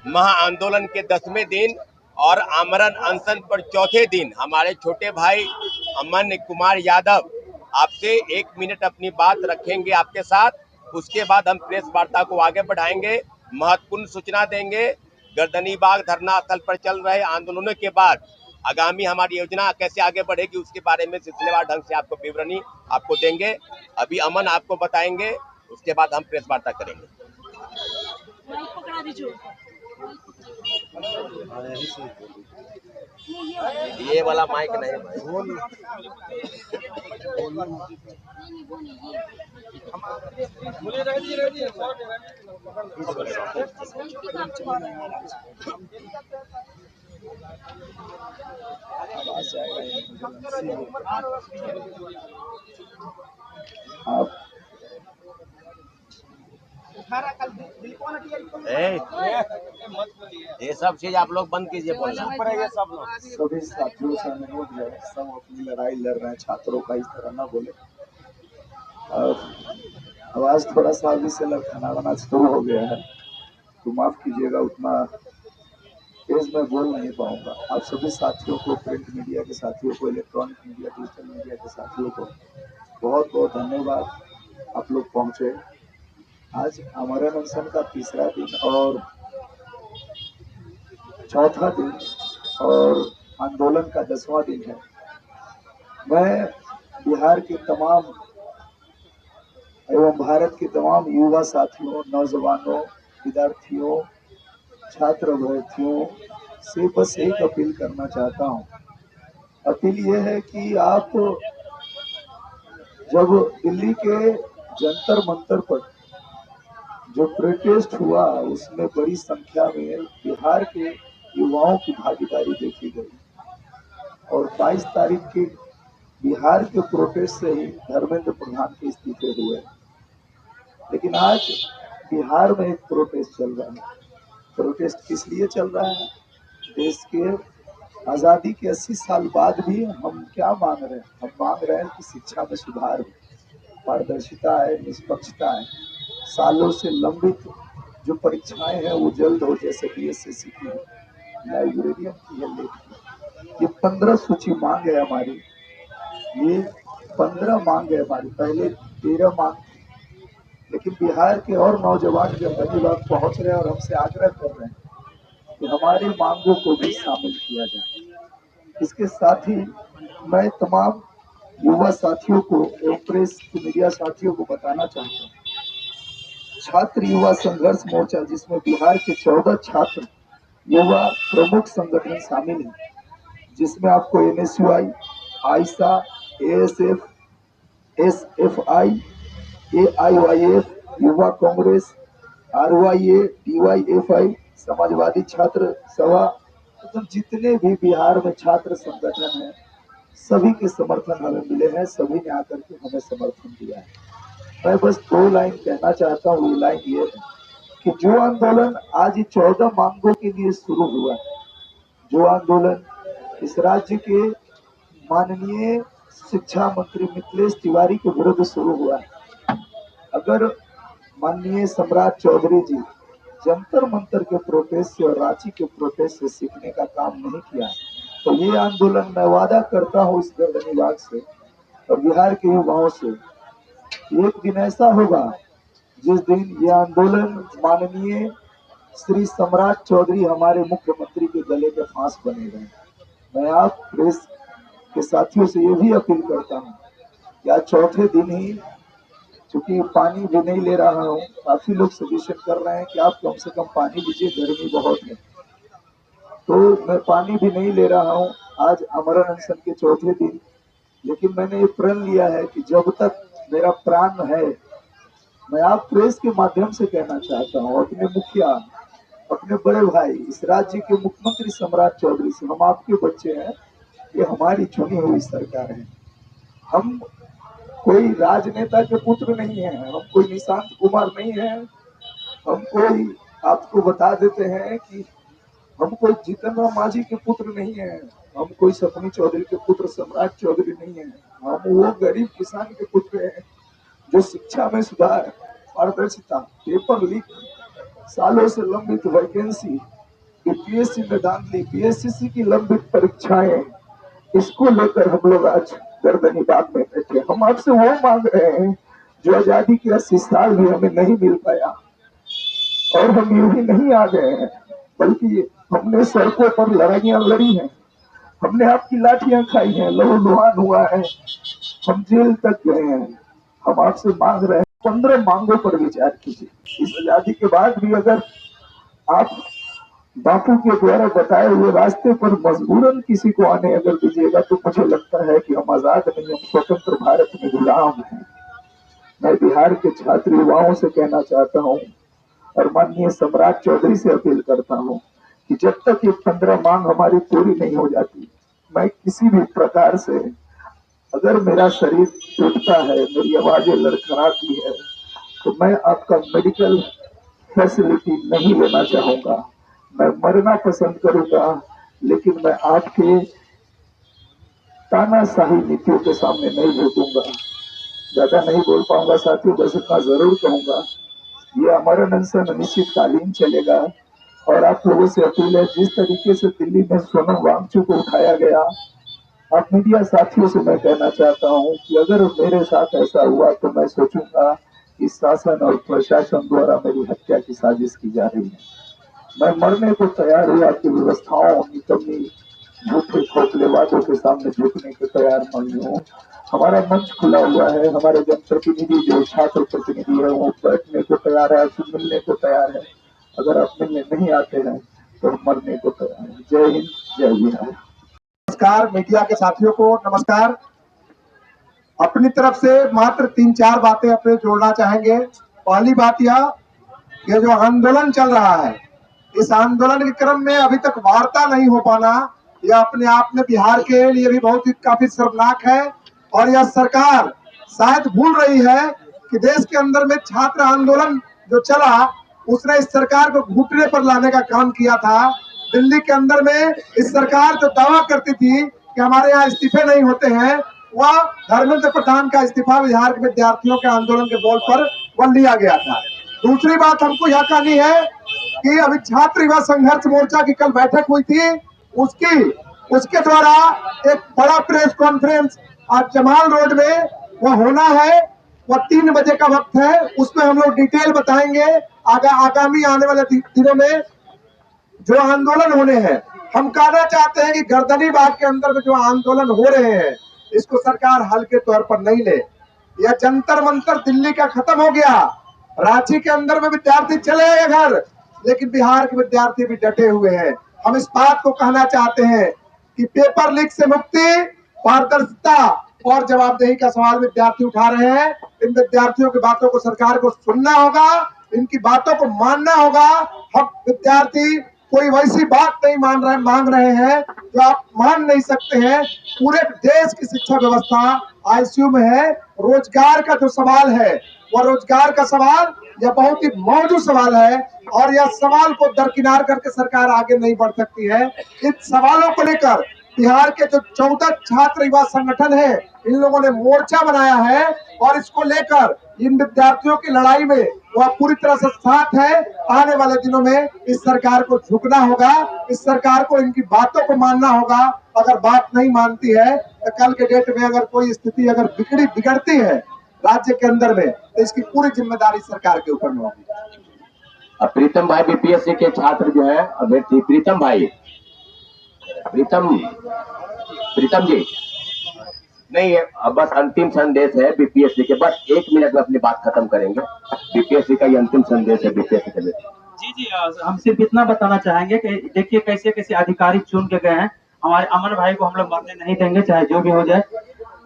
महाआंदोलन के 10वें दिन और आमरण अनशन पर चौथे दिन हमारे छोटे भाई अमन कुमार यादव आपसे 1 मिनट अपनी बात रखेंगे आपके साथ। उसके बाद हम प्रेस वार्ता को आगे बढ़ाएंगे, महत्वपूर्ण सूचना देंगे। गर्दनी बाग धरना स्थल पर चल रहे आंदोलनों के बाद आगामी हमारी योजना कैसे आगे बढ़ेगी उसके बारे में सिलसिलेवार ढंग से आपको विवरणी आपको देंगे। अभी अमन आपको बताएंगे, उसके बाद हम प्रेस वार्ता करेंगे। ये वाला माइक नहीं ये सब चीज आप लोग बंद कीजिए बोलना। सभी साथियों से अनुरोध है, सब अपनी लड़ाई लड़ रहे हैं, छात्रों का इस तरह ना बोले। और आवाज थोड़ा सा अभी से लड़खड़ाना शुरू हो गया है, तो माफ कीजिएगा, उतना तेज मैं बोल नहीं पाऊंगा। आप सभी साथियों को, प्रिंट मीडिया के साथियों को, इलेक्ट्रॉनिक मीडिया, डिजिटल मीडिया के साथियों को बहुत बहुत धन्यवाद। आप लोग पहुंचे। आज आमरण अनशन का तीसरा दिन और चौथा दिन और आंदोलन का 10वां दिन है। मैं बिहार के तमाम एवं भारत के तमाम युवा साथियों, नौजवानों, विद्यार्थियों, छात्र अभ्यर्थियों से बस एक अपील करना चाहता हूँ। अपील ये है कि आप जब दिल्ली के जंतर मंतर पर जो प्रोटेस्ट हुआ, उसमें बड़ी संख्या में बिहार के युवाओं की भागीदारी देखी गई और 22 तारीख के बिहार के प्रोटेस्ट से ही धर्मेंद्र प्रधान के इस्तीफे हुए। लेकिन आज बिहार में एक प्रोटेस्ट चल रहा है। प्रोटेस्ट किस लिए चल रहा है? देश के आज़ादी के 80 साल बाद भी हम क्या मांग रहे हैं? हम मांग रहे हैं कि शिक्षा में सुधार हो, पारदर्शिता है, निष्पक्षता है, सालों से लंबित जो परीक्षाएं हैं वो जल्द हो, जैसे बीएसएससी की, लाइब्रेरियन की है, लेखी। ये 15 सूची मांग है हमारी, ये 15 मांग है हमारी, पहले 13 मांग थी। लेकिन बिहार के और नौजवान गर्दनी बाग पहुंच रहे हैं और हमसे आग्रह कर रहे हैं कि हमारी मांगों को भी शामिल किया जाए। इसके साथ ही मैं तमाम युवा साथियों को एवं प्रेस मीडिया साथियों को बताना चाहता हूँ, छात्र युवा संघर्ष मोर्चा, जिसमें बिहार के 14 छात्र युवा प्रमुख संगठन शामिल हैं, जिसमें आपको NSUI, आयसा, ASF, SFI, AIYF, युवा कांग्रेस, RYA, DYFI, समाजवादी छात्र सभा, मतलब जितने भी बिहार में छात्र संगठन हैं, सभी के समर्थन हमें मिले हैं, सभी ने आकर के हमें समर्थन दिया है। मैं बस 2 लाइन कहना चाहता हूँ। ये लाइन ये है कि जो आंदोलन आज 14 मांगों के लिए शुरू हुआ है, जो आंदोलन इस राज्य के माननीय शिक्षा मंत्री मिथिलेश तिवारी के विरुद्ध शुरू हुआ है, अगर माननीय सम्राट चौधरी जी जंतर मंतर के प्रोटेस्ट से और रांची के प्रोटेस्ट से सीखने का काम नहीं किया, तो ये आंदोलन, मैं वादा करता हूँ इस गर्दनी बाग से और बिहार के युवाओं से, एक दिन ऐसा होगा जिस दिन ये आंदोलन माननीय श्री सम्राट चौधरी हमारे मुख्यमंत्री के गले के फांस बनेगा। मैं आप प्रेस के साथियों से ये भी अपील करता हूँ कि आज चौथे दिन ही, चूंकि पानी भी नहीं ले रहा हूँ, काफी लोग सजेशन कर रहे हैं कि आप कम से कम पानी लीजिए, गर्मी बहुत है, तो मैं पानी भी नहीं ले रहा हूँ आज आमरण अनशन के चौथे दिन। लेकिन मैंने ये प्रण लिया है कि जब तक मेरा प्राण है, मैं आप प्रेस के माध्यम से कहना चाहता हूँ अपने मुखिया, अपने बड़े भाई, इस राज्य के मुख्यमंत्री सम्राट चौधरी से, हम आपके बच्चे हैं, ये हमारी चुनी हुई सरकार है। हम कोई राजनेता के पुत्र नहीं है, हम कोई निशांत कुमार नहीं है, हम कोई, आपको बता देते हैं कि हम कोई जीतन राम मांझी के पुत्र नहीं है, हम कोई सपनी चौधरी के पुत्र सम्राट चौधरी नहीं है, हम वो गरीब किसान के पुत्र हैं जो शिक्षा में सुधार, पारदर्शिता, पेपर लीक, सालों से लंबित वैकेंसी, कि पीएससी में दाखिले, पीएससी की लंबित परीक्षाएं, इसको लेकर हम लोग आज गर्दनी बाग में बैठे। हम आपसे वो मांग रहे हैं जो आजादी के 80 साल भी हमें नहीं मिल पाया, और हम यूं ही नहीं आ गए हैं, बल्कि हमने सड़कों पर लड़ाइयां लड़ी हैं, हमने आपकी लाठियां खाई हैं, लहूलुहान हुआ है, हम जेल तक गए हैं। हम आपसे मांग रहे हैं 15 मांगों पर विचार कीजिए। इस आजादी के बाद भी अगर आप बापू के द्वारा बताए हुए रास्ते पर मजबूरन किसी को आने अगर दीजिएगा, तो मुझे लगता है कि हम आजाद नहीं, हम स्वतंत्र भारत में गुलाम हैं। मैं बिहार के छात्र युवाओं से कहना चाहता हूँ और माननीय सम्राट चौधरी से अपील करता हूँ कि जब तक ये 15 मांग हमारी पूरी नहीं हो जाती, मैं किसी भी प्रकार से, अगर मेरा शरीर टूटता है, मेरी आवाजें लड़खड़ाती है, तो मैं आपका मेडिकल फैसिलिटी नहीं लेना चाहूंगा। मैं मरना पसंद करूंगा, लेकिन मैं आपके तानाशाही नीतियों के सामने नहीं झुकूंगा। ज्यादा नहीं बोल पाऊंगा साथियों, बस इतना जरूर कहूंगा, ये हमारा अनशन अनिश्चितकालीन चलेगा। और आप लोगों से अपील है, जिस तरीके से दिल्ली में सोनम वांगचुक को उठाया गया, आप मीडिया साथियों से मैं कहना चाहता हूं कि अगर मेरे साथ ऐसा हुआ तो मैं सोचूंगा कि शासन और प्रशासन द्वारा मेरी हत्या की साजिश की जा रही है। मैं मरने को तैयार हूँ, आपकी व्यवस्थाओं, निकम्मी, झूठे खोखले वादों के सामने झुकने को तैयार नहीं हूँ। हमारा मंच खुला हुआ है, हमारे जनप्रतिनिधि जो छात्र प्रतिनिधि है वो बैठने को तैयार है, आपसे मिलने को तैयार है। अगर आप मिलने नहीं आते हैं तो मरने को तैयार है। जय हिंद, जय बिहार। नमस्कार मीडिया के साथियों को नमस्कार। अपनी तरफ से मात्र 3-4 बातें अपने जोड़ना चाहेंगे। पहली बात यह, ये जो आंदोलन चल रहा है, इस आंदोलन के क्रम में अभी तक वार्ता नहीं हो पाना, यह अपने आप में बिहार के लिए भी बहुत ही काफी शर्मनाक है। और यह सरकार शायद भूल रही है कि देश के अंदर में छात्र आंदोलन जो चला, उसने इस सरकार को घुटने पर लाने का काम किया था। दिल्ली के अंदर में इस सरकार जो दावा करती थी कि हमारे यहाँ इस्तीफे नहीं होते हैं, वह धर्मेंद्र प्रधान का इस्तीफा बिहार के विद्यार्थियों के आंदोलन के बल पर वह लिया गया था। दूसरी बात हमको यह कहनी है कि अभी छात्र युवा संघर्ष मोर्चा की कल बैठक हुई थी, उसके द्वारा एक बड़ा प्रेस कॉन्फ्रेंस आज जमाल रोड में वह होना है। वह 3 बजे का वक्त है, उसमें हम लोग डिटेल बताएंगे आगामी आने वाले दिनों में जो आंदोलन होने हैं। हम कहना चाहते हैं कि गर्दनी बाग के अंदर में जो आंदोलन हो रहे हैं, इसको सरकार हल्के तौर पर नहीं ले। यह जंतर मंतर दिल्ली का खत्म हो गया, रांची के अंदर में विद्यार्थी चले गए घर, लेकिन बिहार के विद्यार्थी भी डटे हुए हैं। हम इस बात को कहना चाहते हैं कि पेपर लीक से मुक्ति, पारदर्शिता और जवाबदेही का सवाल विद्यार्थी उठा रहे हैं। इन विद्यार्थियों की बातों को सरकार को सुनना होगा, इनकी बातों को मानना होगा। हम विद्यार्थी कोई वैसी बात नहीं मांग रहे हैं जो आप मान नहीं सकते हैं। पूरे देश की शिक्षा व्यवस्था आईसीयू में है। रोजगार का जो सवाल है, वह रोजगार का सवाल यह बहुत ही मौजूद सवाल है, और यह सवाल को दरकिनार करके सरकार आगे नहीं बढ़ सकती है। इन सवालों को लेकर बिहार के जो 14 छात्र युवा संगठन है, इन लोगों ने मोर्चा बनाया है, और इसको लेकर इन विद्यार्थियों की लड़ाई में वह पूरी तरह से साथ है। आने वाले दिनों में इस सरकार को झुकना होगा, इस सरकार को इनकी बातों को मानना होगा। अगर बात नहीं मानती है तो कल के डेट में अगर कोई स्थिति अगर बिगड़ती है राज्य के अंदर में, तो इसकी पूरी जिम्मेदारी सरकार के ऊपर में होगी। प्रीतम भाई बीपीएससी के छात्र जो है अभ्यर्थी प्रीतम भाई, प्रीतम जी नहीं है, अब बस अंतिम संदेश है बीपीएससी के, बस 1 मिनट में अपनी बात खत्म करेंगे। बीपीएससी का ये अंतिम संदेश है बीपीएससी के लिए। जी हम सिर्फ इतना बताना चाहेंगे कि देखिए कैसे कैसे अधिकारी चुन के गए हैं। हमारे अमन भाई को हम लोग मरने नहीं देंगे, चाहे जो भी हो जाए।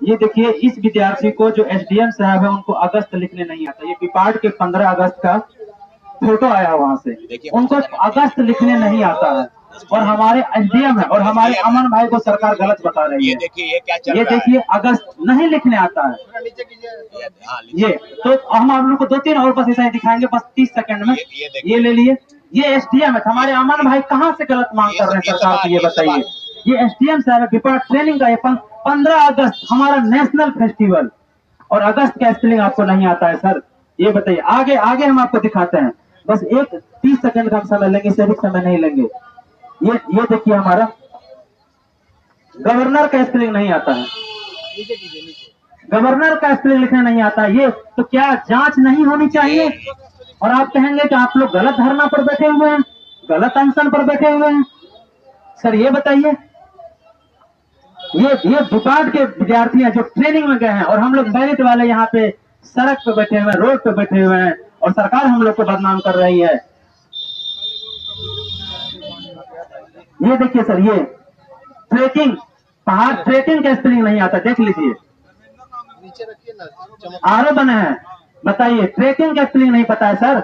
ये देखिए, इस विद्यार्थी को जो एसडीएम साहब है, उनको अगस्त लिखने नहीं आता। ये विपाट के 15 अगस्त का फोटो आया वहां से, उनको अगस्त लिखने नहीं आता है। और हमारे एसडीएम है और हमारे अमन भाई को सरकार गलत बता रही है। ये क्या चल ये रहा है? देखिए, अगस्त नहीं लिखने आता है। ये तो हम आप लोग को 2-3 और बस ऐसा ही दिखाएंगे, बस 30 सेकंड में। ये ले लिए, ये एसडीएम है। हमारे अमन भाई कहाँ से गलत मांग कर रहे हैं सरकार को, ये बताइए। ये एसडीएम साहब विपाट ट्रेनिंग का, ये 15 अगस्त हमारा नेशनल फेस्टिवल, और अगस्त का स्पेलिंग आपको नहीं आता है सर, ये बताइए। आगे आगे हम आपको दिखाते हैं, बस 30 सेकंड का हम समय लेंगे, से अधिक समय नहीं लेंगे। ये देखिए हमारा गवर्नर का स्पेलिंग नहीं आता है, गवर्नर का स्पेलिंग लिखना नहीं आता। ये तो क्या जांच नहीं होनी चाहिए? और आप कहेंगे कि आप लोग गलत धरना पर बैठे हुए हैं, गलत अनशन पर बैठे हुए हैं। सर ये बताइए, ये डिपार्ट के विद्यार्थी हैं जो ट्रेनिंग में गए हैं, और हम लोग मेरिट वाले यहाँ पे सड़क पे बैठे हुए हैं, रोड पे बैठे हुए हैं, और सरकार हम लोग को बदनाम कर रही है। ये देखिए सर, ये ट्रेकिंग, पहाड़ ट्रेकिंग का स्पेलिंग नहीं आता, देख लीजिए। आरओ बने हैं, बताइए ट्रेकिंग का स्पेलिंग नहीं पता है सर?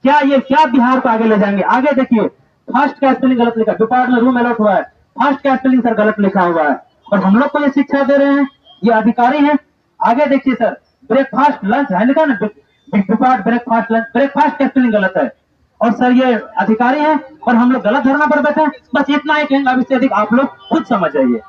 क्या ये क्या बिहार को आगे ले जाएंगे? आगे देखिए, फर्स्ट का स्पेलिंग गलत लिखा, डिपार्ट में रूम अलॉट हुआ है, फर्स्ट का स्पेलिंग सर गलत लिखा हुआ है, और हम लोग को ये शिक्षा दे रहे हैं, ये अधिकारी हैं। आगे देखिए सर, ब्रेकफास्ट लंच है लिखा ना, डिपार्ट ब्रेकफास्ट लंच, ब्रेकफास्ट का स्पेलिंग गलत है, और सर ये अधिकारी हैं और हम लोग गलत धरना पर बैठे हैं। बस इतना ही कहेंगे, अब इससे अधिक आप लोग खुद समझ जाइए।